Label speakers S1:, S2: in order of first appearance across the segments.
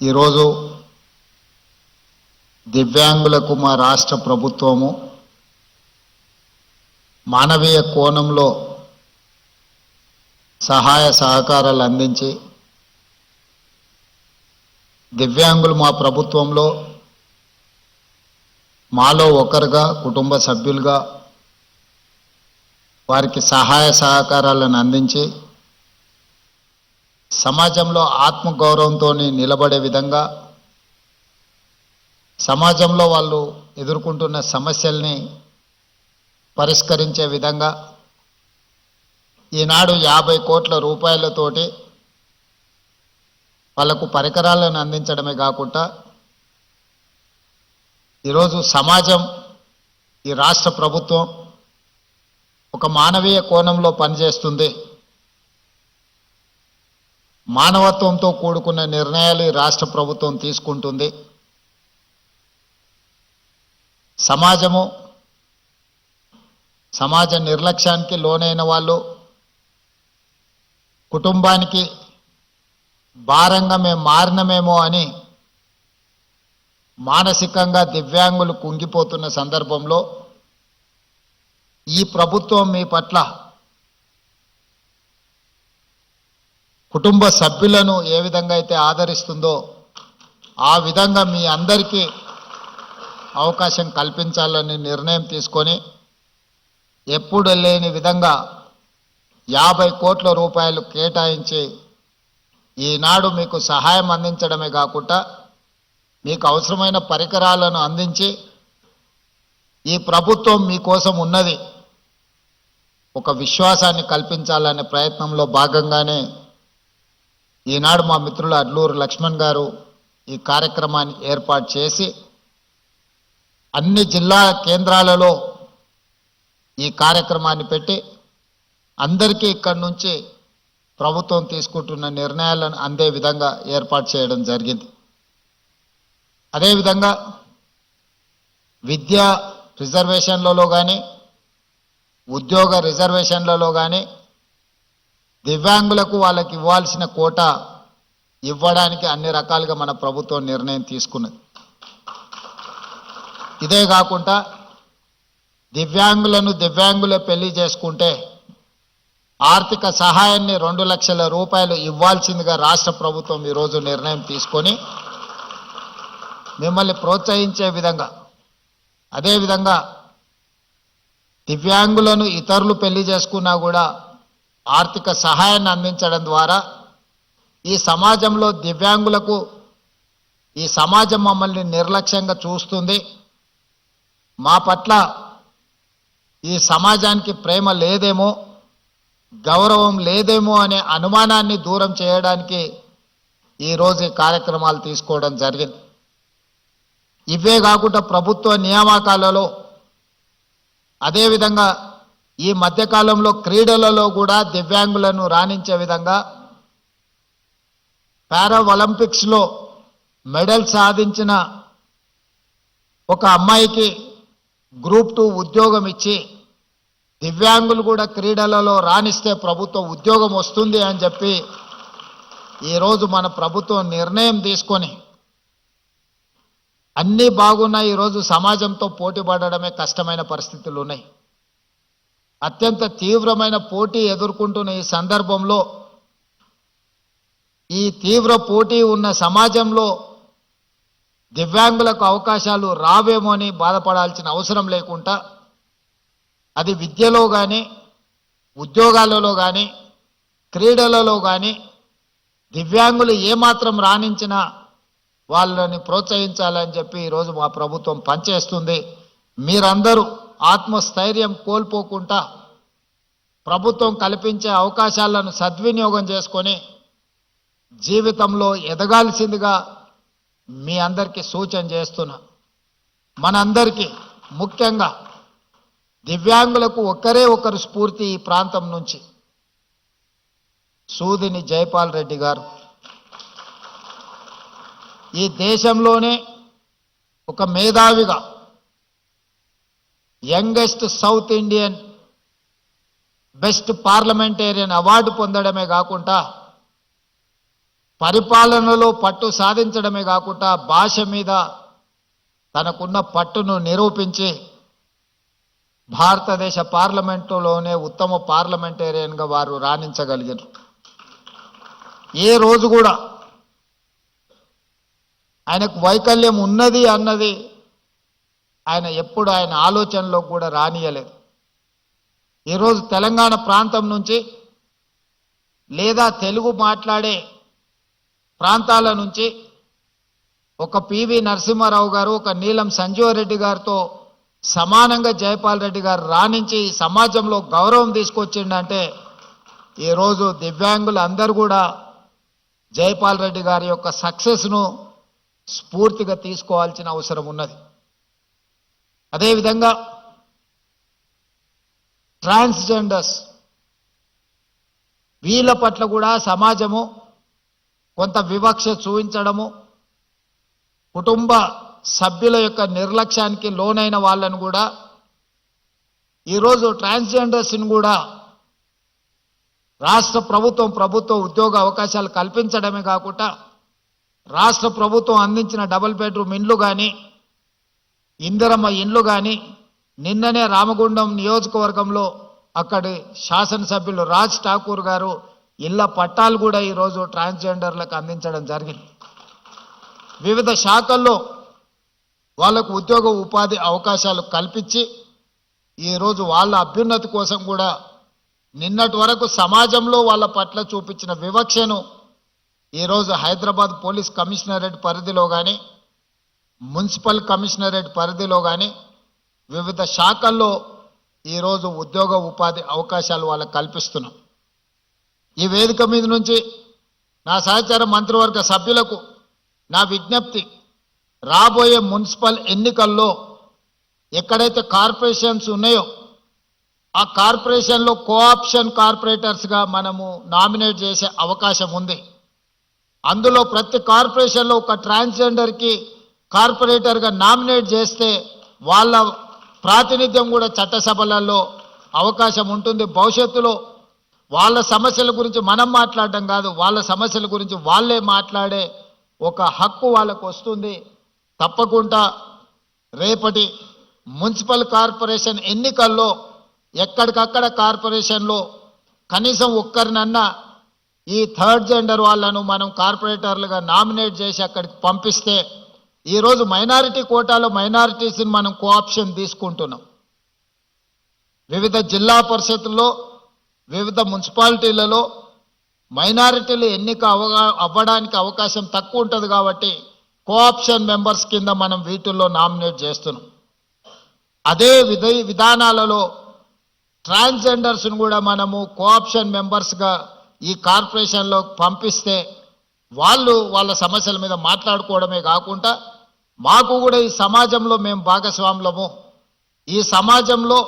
S1: ఈరోజు దివ్యాంగులకు మా రాష్ట్ర ప్రభుత్వము మానవీయ కోణంలో సహాయ సహకారాలు అందించి దివ్యాంగులు మా ప్రభుత్వంలో మాలో ఒకరుగా కుటుంబ సభ్యులుగా వారికి సహాయ సహకారాలను అందించి సమాజంలో ఆత్మగౌరవంతో నిలబడే విధంగా సమాజంలో వాళ్ళు ఎదుర్కొంటున్న సమస్యల్ని పరిష్కరించే విధంగా ఈనాడు 50 కోట్ల రూపాయలతోటి వాళ్ళకు పరికరాలను అందించడమే కాకుండా ఈరోజు సమాజం ఈ రాష్ట్ర ప్రభుత్వం ఒక మానవీయ కోణంలో పనిచేస్తుంది. మానవత్వంతో కూడుకున్న నిర్ణయాలు ఈ రాష్ట్ర ప్రభుత్వం తీసుకుంటుంది. సమాజ నిర్లక్ష్యానికి లోనైన వాళ్ళు కుటుంబానికి భారంగా మేము మారినమేమో అని మానసికంగా దివ్యాంగులు కుంగిపోతున్న సందర్భంలో ఈ ప్రభుత్వం మీ పట్ల కుటుంబ సభ్యులను ఏ విధంగా అయితే ఆదరిస్తుందో ఆ విధంగా మీ అందరికీ అవకాశం కల్పించాలని నిర్ణయం తీసుకొని ఎప్పుడు లేని విధంగా 50 కోట్ల రూపాయలు కేటాయించి ఈనాడు మీకు సహాయం అందించడమే కాకుండా మీకు అవసరమైన పరికరాలను అందించి ఈ ప్రభుత్వం మీకోసం ఉన్నది ఒక విశ్వాసాన్ని కల్పించాలనే ప్రయత్నంలో భాగంగానే ఈనాడు మా మిత్రులు అడ్లూరు లక్ష్మణ్ గారు ఈ కార్యక్రమాన్ని ఏర్పాటు చేసి అన్ని జిల్లా కేంద్రాలలో ఈ కార్యక్రమాన్ని పెట్టి అందరికీ ఇక్కడి నుంచి ప్రభుత్వం తీసుకుంటున్న నిర్ణయాలను అందే విధంగా ఏర్పాటు చేయడం జరిగింది. అదేవిధంగా విద్యా రిజర్వేషన్లలో కానీ ఉద్యోగ రిజర్వేషన్లలో కానీ దివ్యాంగులకు వాళ్ళకి ఇవ్వాల్సిన కోటా ఇవ్వడానికి అన్ని రకాలుగా మన ప్రభుత్వం నిర్ణయం తీసుకున్నది. ఇదే కాకుండా దివ్యాంగులే పెళ్లి చేసుకుంటే ఆర్థిక సహాయాన్ని 2 లక్షల రూపాయలు ఇవ్వాల్సిందిగా రాష్ట్ర ప్రభుత్వం ఈరోజు నిర్ణయం తీసుకొని మిమ్మల్ని ప్రోత్సహించే విధంగా, అదేవిధంగా దివ్యాంగులను ఇతరులు పెళ్లి చేసుకున్నా కూడా ఆర్థిక సహాయాన్ని అందించడం ద్వారా ఈ సమాజంలో దివ్యాంగులకు ఈ సమాజం మమ్మల్ని నిర్లక్ష్యంగా చూస్తుంది, మా పట్ల ఈ సమాజానికి ప్రేమ లేదేమో, గౌరవం లేదేమో అనే అనుమానాన్ని దూరం చేయడానికి ఈరోజు ఈ కార్యక్రమాలు తీసుకోవడం జరిగింది. ఇవే కాకుండా ప్రభుత్వ నియామకాలలో అదేవిధంగా ఈ మధ్యకాలంలో క్రీడలలో కూడా దివ్యాంగులను రాణించే విధంగా పారా ఒలింపిక్స్లో మెడల్ సాధించిన ఒక అమ్మాయికి గ్రూప్ 2 ఉద్యోగం ఇచ్చి దివ్యాంగులు కూడా క్రీడలలో రాణిస్తే ప్రభుత్వ ఉద్యోగం వస్తుంది అని చెప్పి ఈరోజు మన ప్రభుత్వం నిర్ణయం తీసుకొని అన్నీ బాగున్నాయి. ఈరోజు సమాజంతో పోటీ పడడమే కష్టమైన పరిస్థితులు ఉన్నాయి. అత్యంత తీవ్రమైన పోటీ ఎదుర్కొంటున్న ఈ సందర్భంలో ఈ తీవ్ర పోటీ ఉన్న సమాజంలో దివ్యాంగులకు అవకాశాలు రావేమో అని బాధపడాల్సిన అవసరం లేకుండా అది విద్యలో కానీ ఉద్యోగాలలో కానీ క్రీడలలో కానీ దివ్యాంగులు ఏమాత్రం రాణించినా వాళ్ళని ప్రోత్సహించాలని చెప్పి ఈరోజు మా ప్రభుత్వం పనిచేస్తుంది. మీరందరూ ఆత్మస్థైర్యం కోల్పోకుండా ప్రభుత్వం కల్పించే అవకాశాలను సద్వినియోగం చేసుకొని జీవితంలో ఎదగాల్సిందిగా మీ అందరికీ సూచన చేస్తున్నా. మనందరికీ ముఖ్యంగా దివ్యాంగులకు ఒకరే ఒకరు స్ఫూర్తి ఈ ప్రాంతం నుంచి సూదిని జైపాల్ రెడ్డి గారు. ఈ దేశంలోనే ఒక మేధావిగా youngest south Indian best parliamentarian award పొందడమే కాకుండా పరిపాలనలో పట్టు సాధించడమే కాకుండా భాష మీద తనకున్న పట్టును నిరూపించి భారతదేశ పార్లమెంటులోనే ఉత్తమ పార్లమెంటేరియన్గా వారు రాణించగలిగారు. ఏ రోజు కూడా ఆయనకు వైకల్యం ఉన్నది అన్నది ఆయన ఎప్పుడు ఆయన ఆలోచనలో కూడా రానియలేదు. ఈరోజు తెలంగాణ ప్రాంతం నుంచి లేదా తెలుగు మాట్లాడే ప్రాంతాల నుంచి ఒక పివి నరసింహారావు గారు, ఒక నీలం సంజీవరెడ్డి గారితో సమానంగా జైపాల్ రెడ్డి గారు రాణించి సమాజంలో గౌరవం తీసుకొచ్చిండంటే ఈరోజు దివ్యాంగులు అందరూ కూడా జైపాల్ రెడ్డి గారి యొక్క సక్సెస్ను స్ఫూర్తిగా తీసుకోవాల్సిన అవసరం ఉన్నది. అదేవిధంగా ట్రాన్స్జెండర్స్ వీళ్ళ పట్ల కూడా సమాజము కొంత వివక్ష చూపించడము, కుటుంబ సభ్యుల యొక్క నిర్లక్ష్యానికి లోనైన వాళ్ళను కూడా ఈరోజు ట్రాన్స్జెండర్స్ని కూడా రాష్ట్ర ప్రభుత్వ ఉద్యోగ అవకాశాలు కల్పించడమే కాకుండా రాష్ట్ర ప్రభుత్వం అందించిన డబుల్ బెడ్రూమ్ ఇండ్లు కానీ ఇందిరమ్మ ఇండ్లు కానీ నిన్ననే రామగుండం నియోజకవర్గంలో అక్కడి శాసనసభ్యులు రాజ్ ఠాకూర్ గారు ఇళ్ల పట్టాలు కూడా ఈరోజు ట్రాన్స్జెండర్లకు అందించడం జరిగింది. వివిధ శాఖల్లో వాళ్ళకు ఉద్యోగ ఉపాధి అవకాశాలు కల్పించి ఈరోజు వాళ్ళ అభ్యున్నతి కోసం కూడా నిన్నటి వరకు సమాజంలో వాళ్ళ పట్ల చూపించిన వివక్షను ఈరోజు హైదరాబాద్ పోలీస్ కమిషనరేట్ పరిధిలో కానీ మున్సిపల్ కమిషనరేట్ పరిధిలో కానీ వివిధ శాఖల్లో ఈరోజు ఉద్యోగ ఉపాధి అవకాశాలు వాళ్ళకు కల్పిస్తున్నాం. ఈ వేదిక మీద నుంచి నా సహచార మంత్రివర్గ సభ్యులకు నా విజ్ఞప్తి, రాబోయే మున్సిపల్ ఎన్నికల్లో ఎక్కడైతే కార్పొరేషన్స్ ఉన్నాయో ఆ కార్పొరేషన్లో కోఆప్షన్ కార్పొరేటర్స్గా మనము నామినేట్ చేసే అవకాశం ఉంది. అందులో ప్రతి కార్పొరేషన్లో ఒక ట్రాన్స్జెండర్కి కార్పొరేటర్గా నామినేట్ చేస్తే వాళ్ళ ప్రాతినిధ్యం కూడా చట్టసభలలో అవకాశం ఉంటుంది. భవిష్యత్తులో వాళ్ళ సమస్యల గురించి మనం మాట్లాడడం కాదు, వాళ్ళ సమస్యల గురించి వాళ్ళే మాట్లాడే ఒక హక్కు వాళ్ళకు వస్తుంది. తప్పకుండా రేపటి మున్సిపల్ కార్పొరేషన్ ఎన్నికల్లో ఎక్కడికక్కడ కార్పొరేషన్లో కనీసం ఒక్కరినన్నా ఈ థర్డ్ జెండర్ వాళ్ళను మనం కార్పొరేటర్లుగా నామినేట్ చేసి అక్కడికి పంపిస్తే ఈరోజు మైనారిటీ కోటాలో మైనారిటీస్ని మనం కోఆప్షన్ తీసుకుంటున్నాం. వివిధ జిల్లా పరిషత్తుల్లో వివిధ మున్సిపాలిటీలలో మైనారిటీలు ఎన్నిక అవ్వడానికి అవకాశం తక్కువ ఉంటుంది కాబట్టి కోఆప్షన్ మెంబర్స్ కింద మనం వీటిల్లో నామినేట్ చేస్తున్నాం. అదే విధానాలలో ట్రాన్స్జెండర్స్ను కూడా మనము కోఆప్షన్ మెంబర్స్గా ఈ కార్పొరేషన్లో పంపిస్తే వాళ్ళు వాళ్ళ సమస్యల మీద మాట్లాడుకోవడమే కాకుండా మాకు కూడా ఈ సమాజంలో మేము భాగస్వాములము, ఈ సమాజంలో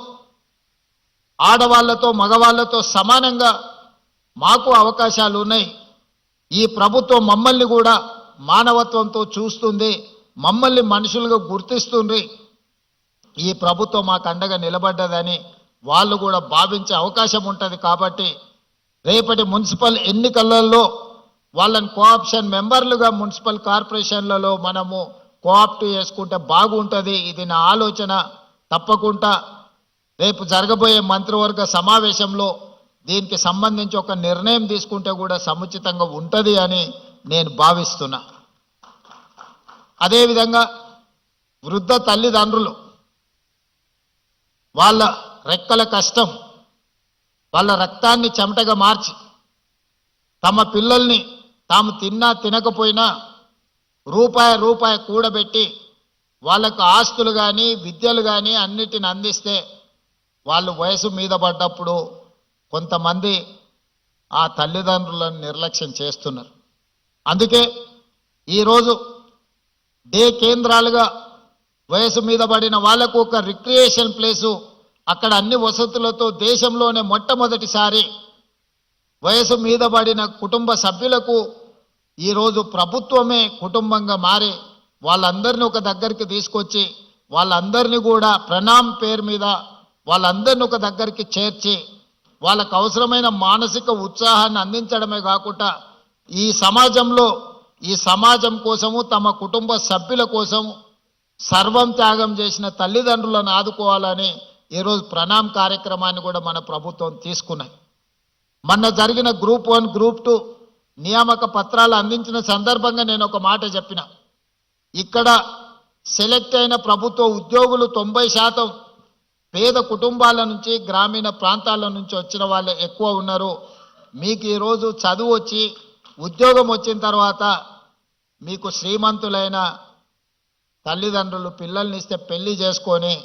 S1: ఆడవాళ్లతో మగవాళ్లతో సమానంగా మాకు అవకాశాలు ఉన్నాయి. ఈ ప్రభుత్వం మమ్మల్ని కూడా మానవత్వంతో చూస్తుంది, మమ్మల్ని మనుషులుగా గుర్తిస్తుంది, ఈ ప్రభుత్వం మాకు అండగా నిలబడ్డదని వాళ్ళు కూడా భావించే అవకాశం ఉంటుంది. కాబట్టి రేపటి మున్సిపల్ ఎన్నికలలో వాళ్ళని కోఆప్షన్ మెంబర్లుగా మున్సిపల్ కార్పొరేషన్లలో మనము కోఆప్ట్ చేసుకుంటే బాగుంటుంది. ఇది నా ఆలోచన. తప్పకుండా రేపు జరగబోయే మంత్రివర్గ సమావేశంలో దీనికి సంబంధించి ఒక నిర్ణయం తీసుకుంటే కూడా సముచితంగా ఉంటుంది అని నేను భావిస్తున్నా. అదేవిధంగా వృద్ధ తల్లిదండ్రులు వాళ్ళ రెక్కల కష్టం, వాళ్ళ రక్తాన్ని చెమటగా మార్చి తమ పిల్లల్ని తాము తిన్నా తినకపోయినా రూపాయి కూడబెట్టి వాళ్ళకు ఆస్తులు కానీ విద్యలు కానీ అన్నిటిని అందిస్తే వాళ్ళు వయసు మీద పడ్డప్పుడు కొంతమంది ఆ తల్లిదండ్రులను నిర్లక్ష్యం చేస్తున్నారు. అందుకే ఈరోజు డే కేంద్రాలుగా వయసు మీద పడిన వాళ్లకు ఒక రిక్రియేషన్ ప్లేసు, అక్కడ అన్ని వసతులతో దేశంలోనే మొట్టమొదటిసారి వయసు మీద పడిన కుటుంబ సభ్యులకు ఈరోజు ప్రభుత్వమే కుటుంబంగా మారి వాళ్ళందరినీ ఒక దగ్గరికి తీసుకొచ్చి వాళ్ళందరినీ కూడా ప్రణామ్ పేరు మీద వాళ్ళందరినీ ఒక దగ్గరికి చేర్చి వాళ్ళకు అవసరమైన మానసిక ఉత్సాహాన్ని అందించడమే కాకుండా ఈ సమాజంలో ఈ సమాజం కోసము తమ కుటుంబ సభ్యుల కోసం సర్వం త్యాగం చేసిన తల్లిదండ్రులను ఆదుకోవాలని ఈరోజు ప్రణామ్ కార్యక్రమాన్ని కూడా మన ప్రభుత్వం తీసుకున్నది. మొన్న జరిగిన గ్రూప్ 1 గ్రూప్ 2 నియామక పత్రాలు అందించిన సందర్భంగా నేను ఒక మాట చెప్పిన. ఇక్కడ సెలెక్ట్ అయిన ప్రభుత్వ ఉద్యోగులు 90% పేద కుటుంబాల నుంచి గ్రామీణ ప్రాంతాల నుంచి వచ్చిన వాళ్ళే ఎక్కువ ఉన్నారు. మీకు ఈరోజు చదువు వచ్చి ఉద్యోగం వచ్చిన తర్వాత మీకు శ్రీమంతులైన తల్లిదండ్రులు పిల్లల్ని ఇస్తే పెళ్లి చేసుకొని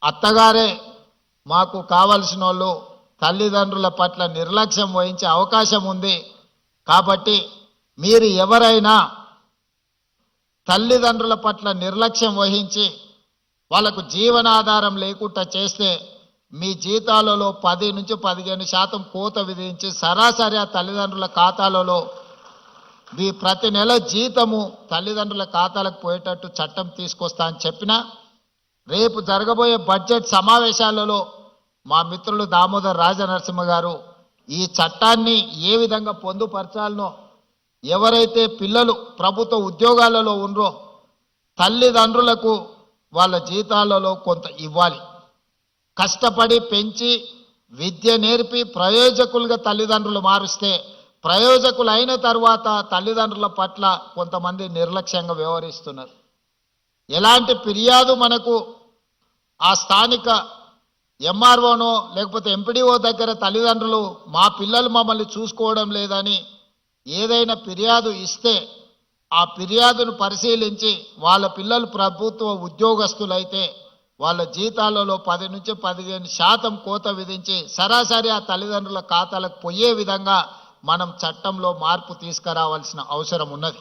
S1: అత్తగారే మాకు కావలసిన వాళ్ళు తల్లిదండ్రుల పట్ల నిర్లక్ష్యం వహించే అవకాశం ఉంది. కాబట్టి మీరు ఎవరైనా తల్లిదండ్రుల పట్ల నిర్లక్ష్యం వహించి వాళ్ళకు జీవనాధారం లేకుండా చేస్తే మీ జీతాలలో 10 నుంచి 15% కోత విధించి సరాసరి ఆ తల్లిదండ్రుల ఖాతాలలో మీ ప్రతి నెల జీతము తల్లిదండ్రుల ఖాతాలకు పోయేటట్టు చట్టం తీసుకొస్తా అని చెప్పినా, రేపు జరగబోయే బడ్జెట్ సమావేశాలలో మా మిత్రులు దామోదర్ రాజనరసింహ గారు ఈ చట్టాన్ని ఏ విధంగా పొందుపరచాలనో, ఎవరైతే పిల్లలు ప్రభుత్వ ఉద్యోగాలలో ఉన్నారో తల్లిదండ్రులకు వాళ్ళ జీతాలలో కొంత ఇవ్వాలి. కష్టపడి పెంచి విద్య నేర్పి ప్రయోజకులుగా తల్లిదండ్రులు మారుస్తే ప్రయోజకులు అయిన తర్వాత తల్లిదండ్రుల పట్ల కొంతమంది నిర్లక్ష్యంగా వ్యవహరిస్తున్నారు. ఎలాంటి ఫిర్యాదు మనకు ఆ స్థానిక ఎంఆర్ఓనో లేకపోతే ఎంపీడీఓ దగ్గర తల్లిదండ్రులు మా పిల్లలు మమ్మల్ని చూసుకోవడం లేదని ఏదైనా ఫిర్యాదు ఇస్తే ఆ ఫిర్యాదును పరిశీలించి వాళ్ళ పిల్లలు ప్రభుత్వ ఉద్యోగస్తులైతే వాళ్ళ జీతాలలో 10 నుంచి 15% కోత విధించి సరాసరి ఆ తల్లిదండ్రుల ఖాతాలకు పోయే విధంగా మనం చట్టంలో మార్పు తీసుకురావాల్సిన అవసరం ఉన్నది.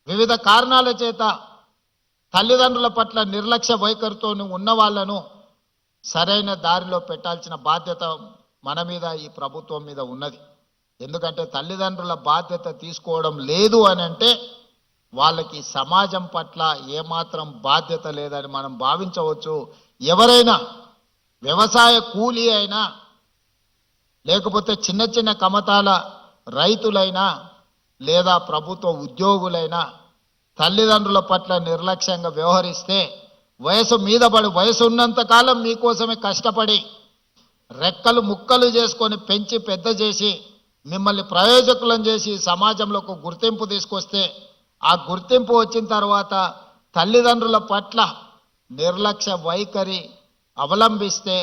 S1: వివిధ కారణాల చేత తల్లిదండ్రుల పట్ల నిర్లక్ష్య వైఖరితో ఉన్న వాళ్లను సరైన దారిలో పెట్టాల్సిన బాధ్యత మన మీద ఈ ప్రభుత్వం మీద ఉన్నది. ఎందుకంటే తల్లిదండ్రుల బాధ్యత తీసుకోవడం లేదు అని అంటే వాళ్ళకి సమాజం పట్ల ఏమాత్రం బాధ్యత లేదని మనం భావించవచ్చు. ఎవరైనా వ్యవసాయ కూలీ అయినా లేకపోతే చిన్న చిన్న కమతాల రైతులైనా లేదా ప్రభుత్వ ఉద్యోగులైనా తల్లిదండ్రుల పట్ల నిర్లక్ష్యంగా వ్యవహరిస్తే వయసు మీద పడి వయసు ఉన్నంత కాలం మీకోసమే కష్టపడి రెక్కలు ముక్కలు చేసుకొని పెంచి పెద్ద చేసి మిమ్మల్ని ప్రయోజకులను చేసి సమాజంలో ఒక గుర్తింపు తీసుకొస్తే ఆ గుర్తింపు వచ్చిన తర్వాత తల్లిదండ్రుల పట్ల నిర్లక్ష్య వైఖరి అవలంబిస్తే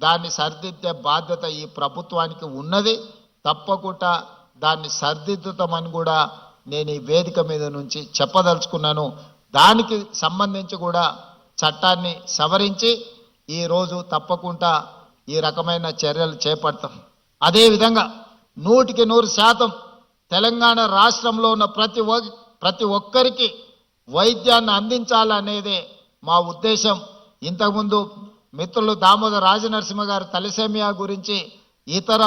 S1: దాన్ని సరిదిద్దే బాధ్యత ఈ ప్రభుత్వానికి ఉన్నది. తప్పకుండా దాన్ని సరిదిద్దుతామని కూడా నేను ఈ వేదిక మీద నుంచి చెప్పదలుచుకున్నాను. దానికి సంబంధించి కూడా చట్టాన్ని సవరించి ఈరోజు తప్పకుండా ఈ రకమైన చర్యలు చేపడతాం. అదేవిధంగా 100% తెలంగాణ రాష్ట్రంలో ఉన్న ప్రతి ఒక్కరికి వైద్యాన్ని అందించాలనేదే మా ఉద్దేశం. ఇంతకుముందు మిత్రులు దామోదర్ రాజనరసింహ గారు తలసేమియా గురించి ఇతర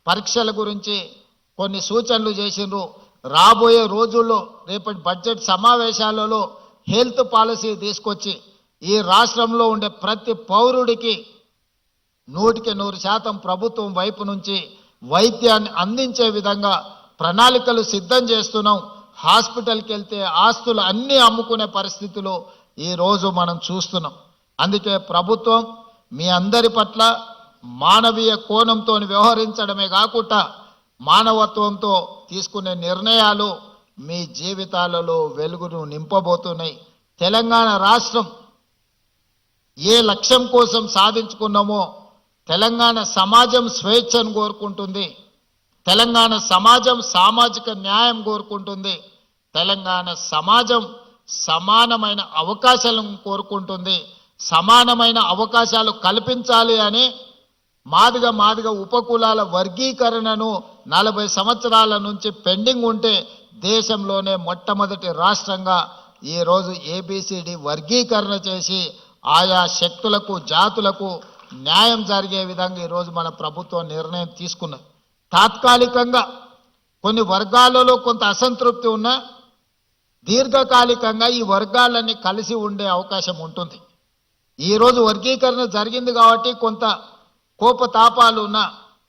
S1: పరీక్షల గురించి కొన్ని సూచనలు చేసిండ్రు. రాబోయే రోజుల్లో రేపటి బడ్జెట్ సమావేశాలలో హెల్త్ పాలసీ తీసుకొచ్చి ఈ రాష్ట్రంలో ఉండే ప్రతి పౌరుడికి 100% ప్రభుత్వం వైపు నుంచి వైద్యాన్ని అందించే విధంగా ప్రణాళికలు సిద్ధం చేస్తున్నాం. హాస్పిటల్కి వెళ్తే ఆస్తులు అన్నీ అమ్ముకునే పరిస్థితులు ఈరోజు మనం చూస్తున్నాం. అందుకే ప్రభుత్వం మీ అందరి పట్ల మానవీయ కోణంతో వ్యవహరించడమే కాకుండా మానవత్వంతో తీసుకునే నిర్ణయాలు మీ జీవితాలలో వెలుగును నింపబోతున్నాయి. తెలంగాణ రాష్ట్రం ఏ లక్ష్యం కోసం సాధించుకున్నామో తెలంగాణ సమాజం స్వేచ్ఛను కోరుకుంటుంది. తెలంగాణ సమాజం సామాజిక న్యాయం కోరుకుంటుంది. తెలంగాణ సమాజం సమానమైన అవకాశాలను కోరుకుంటుంది. సమానమైన అవకాశాలు కల్పించాలి అని మాదిగ ఉపకులాల వర్గీకరణను 40 సంవత్సరాల నుంచి పెండింగ్ ఉంటే దేశంలోనే మొట్టమొదటి రాష్ట్రంగా ఈరోజు ABCD వర్గీకరణ చేసి ఆయా శక్తులకు జాతులకు న్యాయం జరిగే విధంగా ఈరోజు మన ప్రభుత్వం నిర్ణయం తీసుకున్నది. తాత్కాలికంగా కొన్ని వర్గాలలో కొంత అసంతృప్తి ఉన్నా దీర్ఘకాలికంగా ఈ వర్గాలన్నీ కలిసి ఉండే అవకాశం ఉంటుంది. ఈరోజు వర్గీకరణ జరిగింది కాబట్టి కొంత కోపతాపాలు ఉన్నా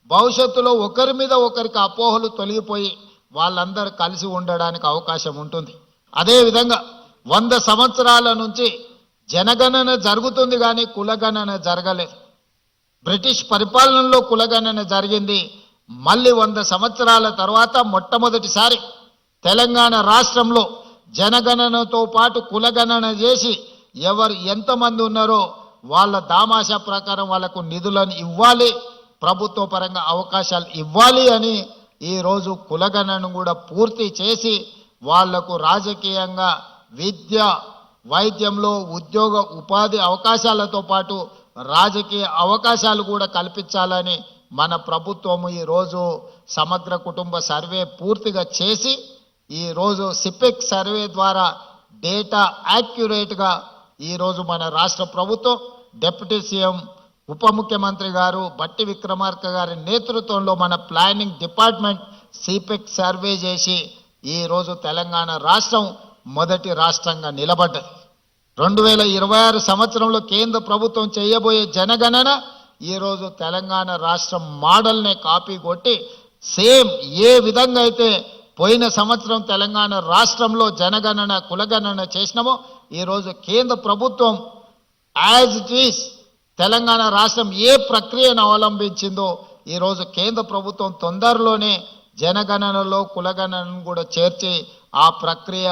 S1: భవిష్యత్తులో ఒకరి మీద ఒకరికి అపోహలు తొలగిపోయి వాళ్ళందరూ కలిసి ఉండడానికి అవకాశం ఉంటుంది. అదేవిధంగా 100 సంవత్సరాల నుంచి జనగణన జరుగుతుంది కానీ కులగణన జరగలేదు. బ్రిటిష్ పరిపాలనలో కులగణన జరిగింది. మళ్ళీ 100 సంవత్సరాల తర్వాత మొట్టమొదటిసారి తెలంగాణ రాష్ట్రంలో జనగణనతో పాటు కులగణన చేసి ఎవరు ఎంతమంది ఉన్నారో వాళ్ళ దామాషా ప్రకారం వాళ్ళకు నిధులను ఇవ్వాలి, ప్రభుత్వ పరంగా అవకాశాలు ఇవ్వాలి అని ఈరోజు కులగణను కూడా పూర్తి చేసి వాళ్లకు రాజకీయంగా విద్య, వైద్యంలో ఉద్యోగ ఉపాధి అవకాశాలతో పాటు రాజకీయ అవకాశాలు కూడా కల్పించాలని మన ప్రభుత్వము ఈరోజు సమగ్ర కుటుంబ సర్వే పూర్తిగా చేసి ఈరోజు సిపెక్ సర్వే ద్వారా డేటా యాక్యురేట్గా ఈరోజు మన రాష్ట్ర ప్రభుత్వం డిప్యూటీ సీఎం ఉప ముఖ్యమంత్రి గారు బట్టి విక్రమార్క గారి నేతృత్వంలో మన ప్లానింగ్ డిపార్ట్మెంట్ సిపెక్ సర్వే చేసి ఈరోజు తెలంగాణ రాష్ట్రం మొదటి రాష్ట్రంగా నిలబడ్డది. 2026 సంవత్సరంలో కేంద్ర ప్రభుత్వం చేయబోయే జనగణన ఈరోజు తెలంగాణ రాష్ట్రం మోడల్నే కాపీ కొట్టి సేమ్ ఏ విధంగా అయితే పోయిన సంవత్సరం తెలంగాణ రాష్ట్రంలో జనగణన కులగణన చేసినామో ఈరోజు కేంద్ర ప్రభుత్వం యాజ్ ఇట్ ఈస్ తెలంగాణ రాష్ట్రం ఏ ప్రక్రియను అవలంబించిందో ఈరోజు కేంద్ర ప్రభుత్వం తొందరలోనే జనగణనలో కులగణనను కూడా చేర్చి ఆ ప్రక్రియ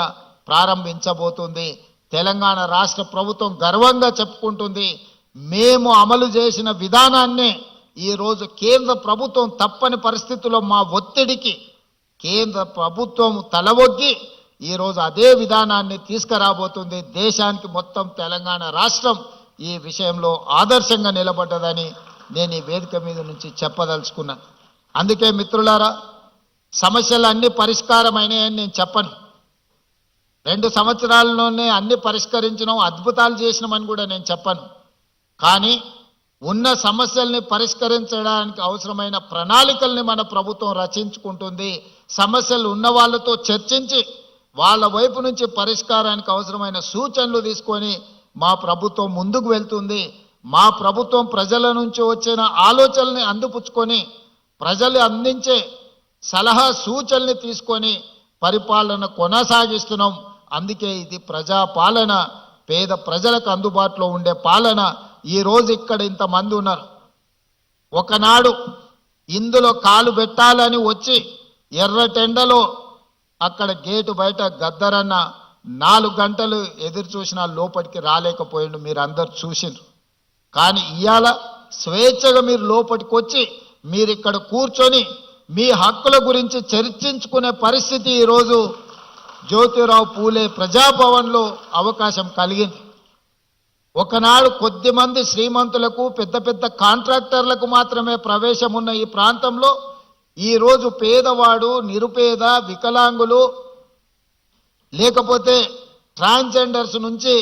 S1: ప్రారంభించబోతుంది. తెలంగాణ రాష్ట్ర ప్రభుత్వం గర్వంగా చెప్పుకుంటుంది, మేము అమలు చేసిన విధానాన్నే ఈరోజు కేంద్ర ప్రభుత్వం తప్పని పరిస్థితుల్లో మా ఒత్తిడికి కేంద్ర ప్రభుత్వం తలవొగ్గి ఈరోజు అదే విధానాన్ని తీసుకురాబోతుంది. దేశానికి మొత్తం తెలంగాణ రాష్ట్రం ఈ విషయంలో ఆదర్శంగా నిలబడ్డదని నేను ఈ వేదిక మీద నుంచి చెప్పదలుచుకున్నాను. అందుకే మిత్రులారా, సమస్యలు అన్ని పరిష్కారమైనాయని నేను చెప్పను. 2 సంవత్సరాల్లోనే అన్ని పరిష్కరించడం, అద్భుతాలు చేసినామని కూడా నేను చెప్పను. కానీ ఉన్న సమస్యల్ని పరిష్కరించడానికి అవసరమైన ప్రణాళికల్ని మన ప్రభుత్వం రచించుకుంటుంది. సమస్యలు ఉన్న వాళ్ళతో చర్చించి వాళ్ళ వైపు నుంచి పరిష్కారానికి అవసరమైన సూచనలు తీసుకొని మా ప్రభుత్వం ముందుకు వెళ్తుంది. మా ప్రభుత్వం ప్రజల నుంచి వచ్చిన ఆలోచనల్ని అందిపుచ్చుకొని ప్రజలు అందించే సలహా సూచనల్ని తీసుకొని పరిపాలన కొనసాగిస్తున్నాం. అందుకే ఇది ప్రజాపాలన, పేద ప్రజలకు అందుబాటులో ఉండే పాలన. ఈరోజు ఇక్కడ ఇంతమంది ఉన్నారు. ఒకనాడు ఇందులో కాలు పెట్టాలని వచ్చి ఎర్రటెండలో అక్కడ గేటు బయట గద్దరన్న 4 గంటలు ఎదురు చూసినా లోపలికి రాలేకపోయిండు. మీరు అందరు చూసిండ్రు. కానీ ఇవాళ స్వేచ్ఛగా మీరు లోపలికి వచ్చి మీరు ఇక్కడ కూర్చొని మీ హక్కుల గురించి చర్చించుకునే పరిస్థితి ఈరోజు జ్యోతిరావు పూలే ప్రజాభవన్లో అవకాశం కలిగింది. ఒకనాడు కొద్దిమంది శ్రీమంతులకు, పెద్ద పెద్ద కాంట్రాక్టర్లకు మాత్రమే ప్రవేశం ఉన్న ఈ ప్రాంతంలో ఈరోజు పేదవాడు, నిరుపేద, వికలాంగులు, లేకపోతే ట్రాన్స్జెండర్స్ నుంచి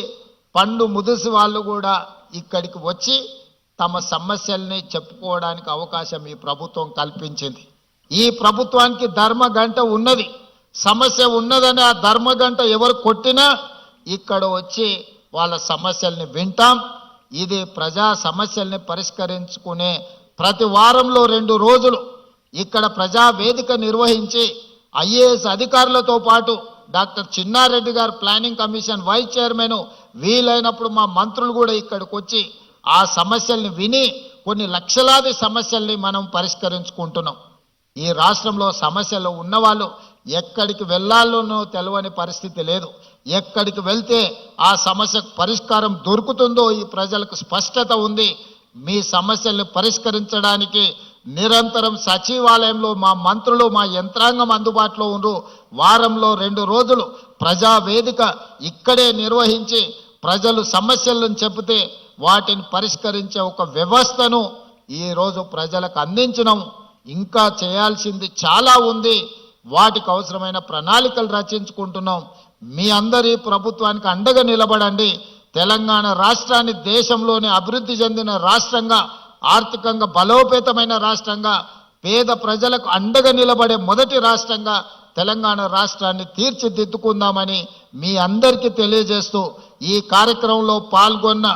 S1: పండు ముదుసు వాళ్ళు కూడా ఇక్కడికి వచ్చి తమ సమస్యల్ని చెప్పుకోవడానికి అవకాశం ఈ ప్రభుత్వం కల్పించింది. ఈ ప్రభుత్వానికి ధర్మగంట ఉన్నది. సమస్య ఉన్నదని ఆ ధర్మగంట ఎవరు కొట్టినా ఇక్కడ వచ్చి వాళ్ళ సమస్యల్ని వింటాం. ఇది ప్రజా సమస్యల్ని పరిష్కరించుకునే ప్రతి వారంలో 2 రోజులు ఇక్కడ ప్రజా వేదిక నిర్వహించి ఐఏఎస్ అధికారులతో పాటు డాక్టర్ చిన్నారెడ్డి గారు ప్లానింగ్ కమిషన్ వైస్ చైర్మన్, వీలైనప్పుడు మా మంత్రులు కూడా ఇక్కడికి వచ్చి ఆ సమస్యల్ని విని కొన్ని లక్షలాది సమస్యల్ని మనం పరిష్కరించుకుంటున్నాం. ఈ రాష్ట్రంలో సమస్యలు ఉన్నవాళ్ళు ఎక్కడికి వెళ్ళాలోనో తెలియని పరిస్థితి లేదు. ఎక్కడికి వెళ్తే ఆ సమస్యకు పరిష్కారం దొరుకుతుందో ఈ ప్రజలకు స్పష్టత ఉంది. మీ సమస్యల్ని పరిష్కరించడానికి నిరంతరం సచివాలయంలో మా మంత్రులు, మా యంత్రాంగం అందుబాటులో ఉండ్రు. వారంలో 2 రోజులు ప్రజా వేదిక ఇక్కడే నిర్వహించి ప్రజలు సమస్యలను చెబితే వాటిని పరిష్కరించే ఒక వ్యవస్థను ఈరోజు ప్రజలకు అందించడం. ఇంకా చేయాల్సింది చాలా ఉంది. వాటికి అవసరమైన ప్రణాళికలు రచించుకుంటున్నాం. మీ అందరి ప్రభుత్వానికి అండగా నిలబడండి. తెలంగాణ రాష్ట్రాన్ని దేశంలోనే అభివృద్ధి చెందిన రాష్ట్రంగా, ఆర్థికంగా బలోపేతమైన రాష్ట్రంగా, పేద ప్రజలకు అండగా నిలబడే మొదటి రాష్ట్రంగా తెలంగాణ రాష్ట్రాన్ని తీర్చిదిద్దుకుందామని మీ అందరికీ తెలియజేస్తూ ఈ కార్యక్రమంలో పాల్గొన్న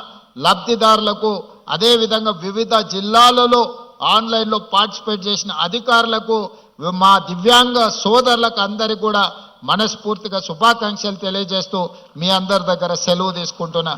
S1: లబ్ధిదారులకు, అదేవిధంగా వివిధ జిల్లాలలో ఆన్లైన్లో పార్టిసిపేట్ చేసిన అధికారులకు మా దివ్యాంగ సోదరులకు అందరికీ కూడా మనస్ఫూర్తిగా శుభాకాంక్షలు తెలియజేస్తూ మీ అందరి దగ్గర సెలవు తీసుకుంటున్నా.